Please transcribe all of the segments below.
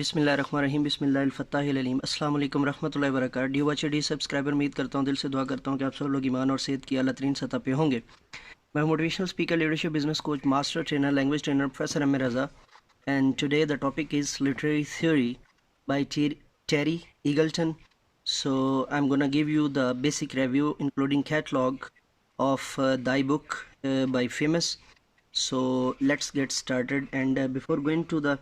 बिस्मिल्लाहिर्रहमानिर्रहीम बिस्मिल्लाहिल-फत्ताहिल-अलीम अस्सलाम वालेकुम रहमतुल्लाहि व बरकातहू। डी वॉच डी सब्सक्राइबर, उम्मीद करता हूँ, दिल से दुआ करता हूँ कि आप सब लोग ईमान और सेहत की आला तरीन सतह पे होंगे। मैं motivational speaker, leadership, business coach, master trainer, language trainer professor M Raza, and today the topic is literary theory by Terry Eagleton. So I'm gonna give you the basic review, including catalog of the book by Famous. So let's get started. And before going to the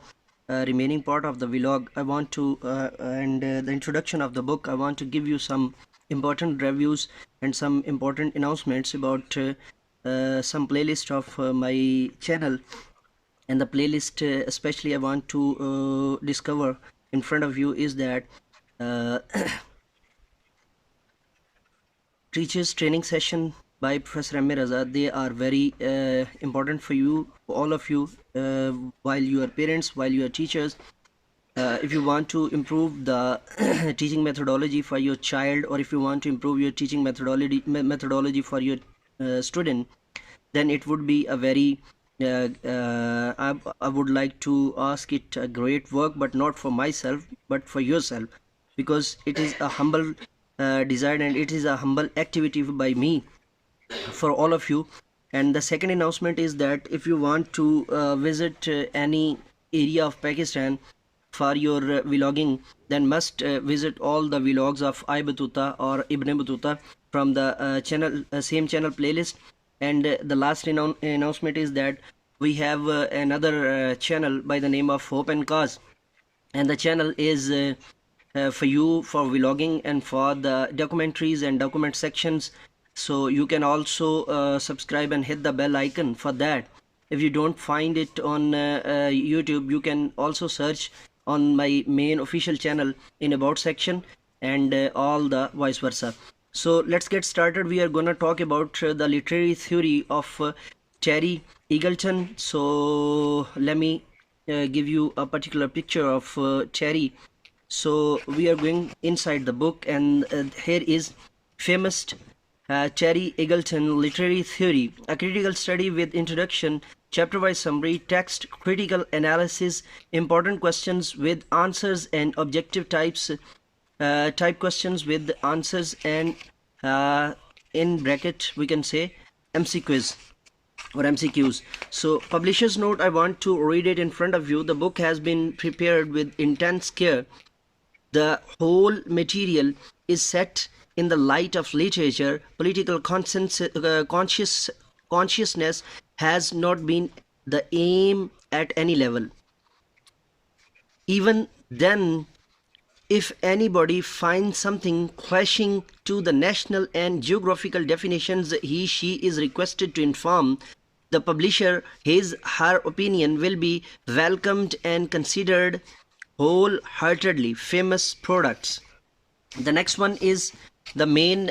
remaining part of the vlog, I want to and the introduction of the book, I want to give you some important reviews and some important announcements about some playlist of my channel. And the playlist especially I want to discover in front of you is that uh, teachers training session by Professor Amir Raza. They are very important for you, for all of you, while you are parents, while you are teachers. If you want to improve the teaching methodology for your child, or if you want to improve your teaching methodology for your student, then it would be a very I would like to ask it a great work, but not for myself, but for yourself, because it is a humble desire and it is a humble activity by me for all of you. And the second announcement is that if you want to visit any area of Pakistan for your vlogging, then must visit all the vlogs of I Batuta or Ibn Batuta from the channel same channel playlist. And the last announcement is that we have another channel by the name of Hope and Cause, and the channel is for you for vlogging and for the documentaries and document sections. So you can also subscribe and hit the bell icon for that. If you don't find it on YouTube, you can also search on my main official channel in about section, and all the vice versa. So let's get started. We are gonna talk about the literary theory of Terry Eagleton. So let me give you a particular picture of Terry. So we are going inside the book, and here is Famous Terry Eagleton Literary Theory, a critical study with introduction, chapter-wise summary, text, critical analysis, important questions with answers, and objective type questions with answers, and in bracket we can say MCQs or MCQs. So publisher's note, I want to read it in front of you. The book has been prepared with intense care. The whole material is set in the light of literature. Political consciousness has not been the aim at any level. Even then, if anybody finds something clashing to the national and geographical definitions, she is requested to inform the publisher. Her opinion will be welcomed and considered wholeheartedly. Famous products. The next one is the main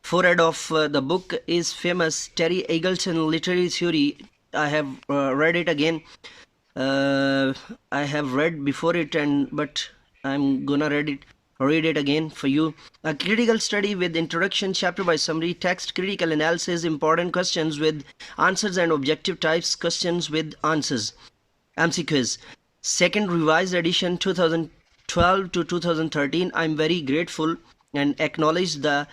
forehead of the book is Famous Terry Eagleton Literary Theory. I have read it again. I have read before it, but I'm gonna read it again for you. A critical study with introduction, chapter by summary, text, critical analysis, important questions with answers, and objective types questions with answers. MCQs. Second revised edition 2012 to 2013. I'm very grateful and acknowledge the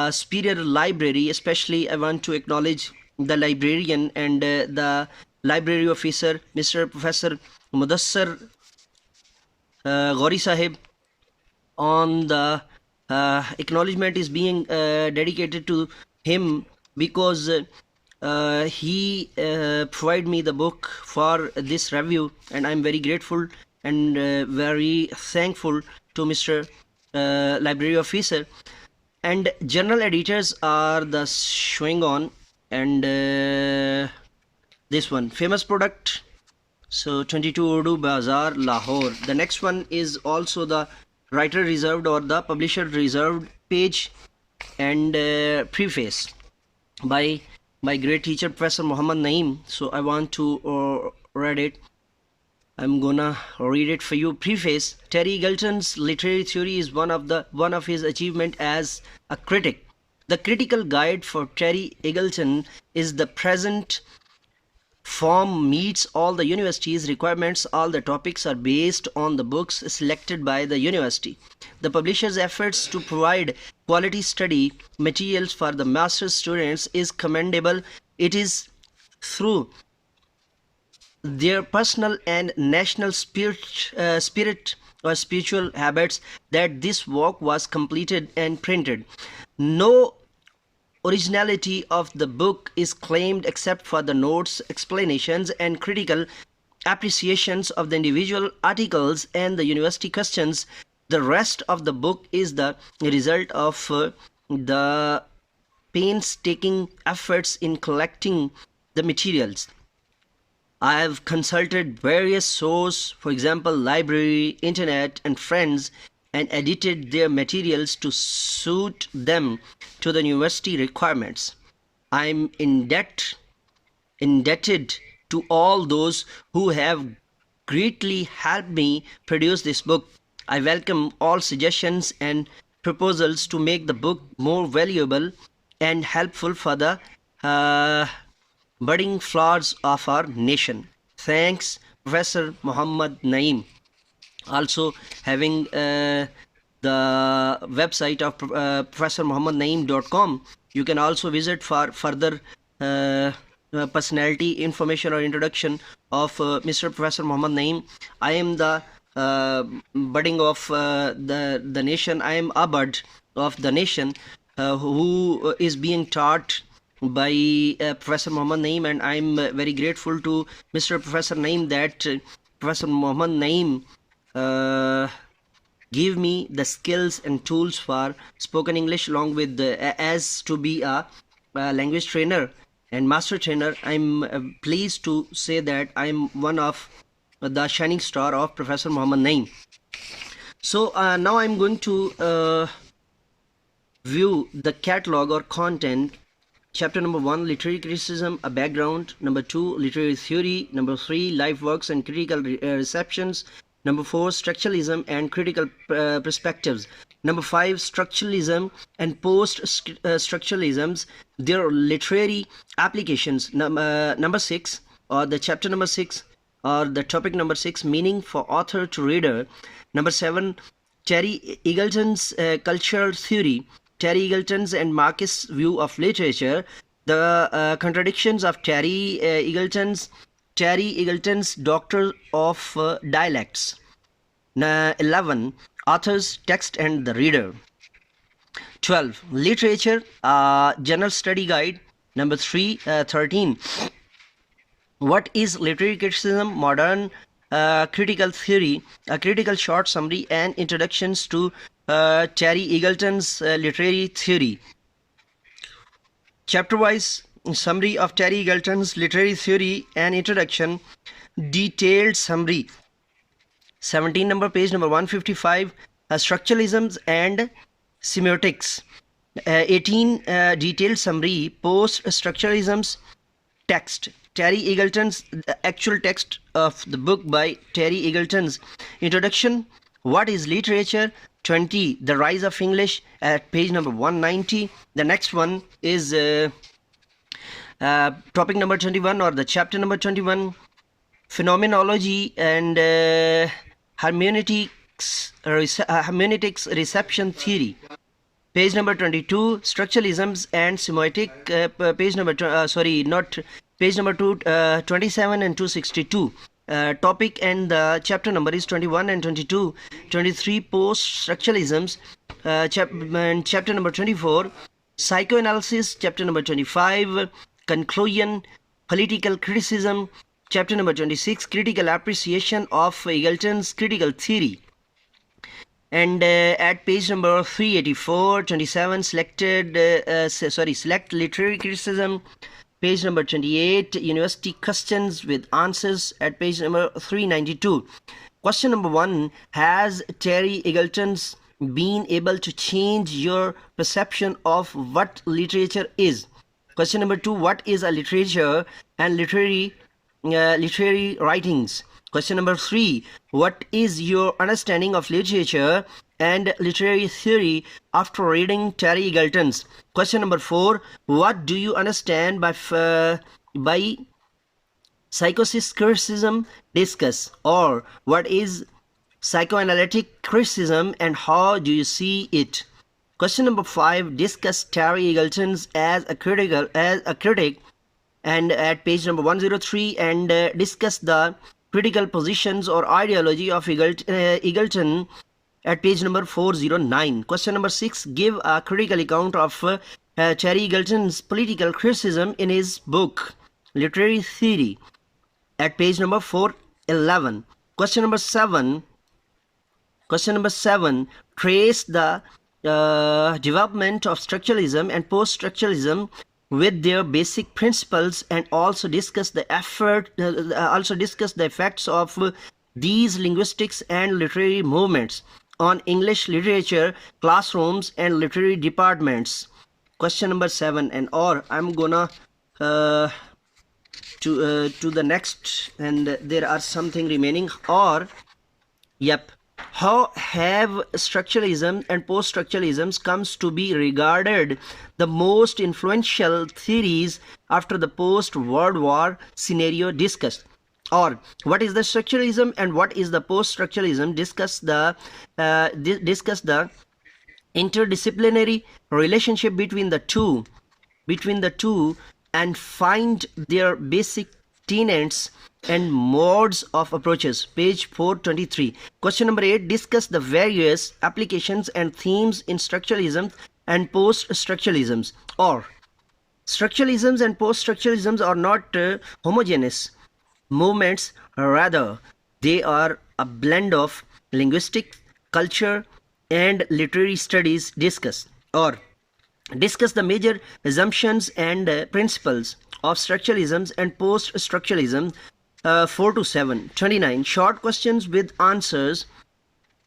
superior library. Especially I want to acknowledge the librarian and the library officer, Mr. Professor Mudassar Gauri Sahib. On the acknowledgement is being dedicated to him, because he provided me the book for this review, and I'm very grateful and very thankful to Mr. Library Officer. And general editors are the showing on, and this one, Famous Product, so 22 Urdu Bazaar, Lahore. The next one is also the writer reserved or the publisher reserved page and preface by my great teacher Professor Muhammad Naeem. So I want to read it. I'm gonna read it for you. Preface. Terry Eagleton's literary theory is one of his achievement as a critic. The critical guide for Terry Eagleton is the present form meets all the university's requirements. All the topics are based on the books selected by the university. The publisher's efforts to provide quality study materials for the master's students is commendable. It is through their personal and national spirit or spiritual habits that this work was completed and printed. No originality of the book is claimed except for the notes, explanations, and critical appreciations of the individual articles and the university questions. The rest of the book is the result of the painstaking efforts in collecting the materials. I have consulted various sources, for example, library, internet, and friends, and edited their materials to suit them to the university requirements. I am indebted to all those who have greatly helped me produce this book. I welcome all suggestions and proposals to make the book more valuable and helpful for the budding flowers of our nation. Thanks, Professor Muhammad Naeem. Also having the website of professormuhammadnaeem.com. You can also visit for further personality information or introduction of Mr. Professor Muhammad Naeem. I am the budding of the nation. I am a bud of the nation who is being taught by Professor Muhammad Naeem, and I'm very grateful to Mr. Professor Naeem that Professor Muhammad Naeem give me the skills and tools for spoken English, along with as to be a language trainer and master trainer. I'm pleased to say that I'm one of the shining star of Professor Muhammad Naeem. So now I'm going to view the catalog or content. Chapter number 1, literary criticism, a background. Number 2, literary theory. Number 3, life works and critical receptions. Number 4, structuralism and critical perspectives. Number 5, structuralism and post-structuralisms, their literary applications. Number 6, or the chapter number 6, or the topic number 6, meaning for author to reader. Number 7, Terry Eagleton's cultural theory. Terry Eagleton's and Marcus' view of literature, the contradictions of Terry Eagleton's Doctor of Dialects. 11, author's text and the reader. 12, literature, general study guide. Number 13, what is literary criticism, modern critical theory, a critical short summary and introductions to Terry Eagleton's literary theory. Chapter-wise summary of Terry Eagleton's literary theory and introduction. Detailed summary. 17 number, page number 155. Structuralisms and semiotics. 18, detailed summary, post-structuralisms, text. Terry Eagleton's actual text of the book by Terry Eagleton's introduction. What is literature? 20, the rise of English, at page number 190. The next one is topic number 21, or the chapter number 21, phenomenology and hermeneutics reception theory. Page number 22, structuralisms and semiotic. Page number page number 27 and 262. Topic and the chapter number is 21 and 22. 23, post-structuralisms. Chapter number 24, psychoanalysis. Chapter number 25, conclusion, political criticism. Chapter number 26, critical appreciation of Eagleton's critical theory. And at page number 384, 27, select literary criticism. Page number 28, university questions with answers, at page number 392. Question number 1, has Terry Eagleton's been able to change your perception of what literature is? Question number 2, what is a literature and literary writings? Question number 3, what is your understanding of literature and literary theory after reading Terry Eagleton's? Question number 4, what do you understand by psychosis criticism, discuss. Or what is psychoanalytic criticism and how do you see it? Question number 5, discuss Terry Eagleton's as a critic and at page number 103, and discuss the critical positions or ideology of Eagleton at page number 409. Question number 6, give a critical account of Terry Eagleton's political criticism in his book Literary Theory at page number 411. Question number 7, trace the development of structuralism and post-structuralism with their basic principles, and also discuss the effects of these linguistics and literary movements on English literature classrooms and literary departments. Question number 7, and or I'm gonna to the next, and there are something remaining. Or yep, how have structuralism and post-structuralisms comes to be regarded the most influential theories after the post-World War scenario discussed? Or what is the structuralism and what is the post-structuralism? Discuss the interdisciplinary relationship between the two and find their basic tenets and modes of approaches. Page 423. Question number 8, discuss the various applications and themes in structuralism and post-structuralisms. Or structuralisms and post-structuralisms are not homogeneous movements, rather they are a blend of linguistic, culture and literary studies. Discuss. Or discuss the major assumptions and principles of structuralisms and post-structuralism. 4 to 7. 29. Short questions with answers.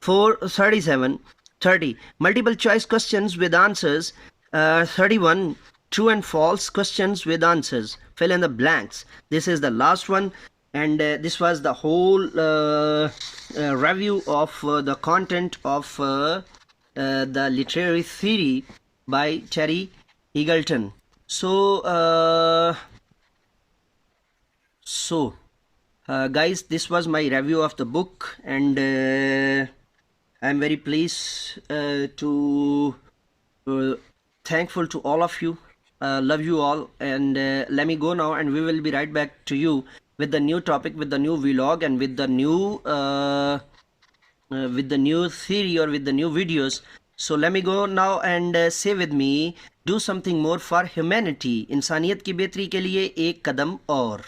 437. 30. Multiple choice questions with answers. 31. True and false questions with answers. Fill in the blanks. This is the last one, and this was the whole review of the content of the literary theory by Terry Eagleton. Guys, this was my review of the book, and I'm very pleased to thankful to all of you. Love you all, and let me go now, and we will be right back to you with the new topic, with the new vlog, and with the new theory or with the new videos. So let me go now, and say with me, do something more for humanity. इंसानियत की बेहतरी के लिए एक कदम और.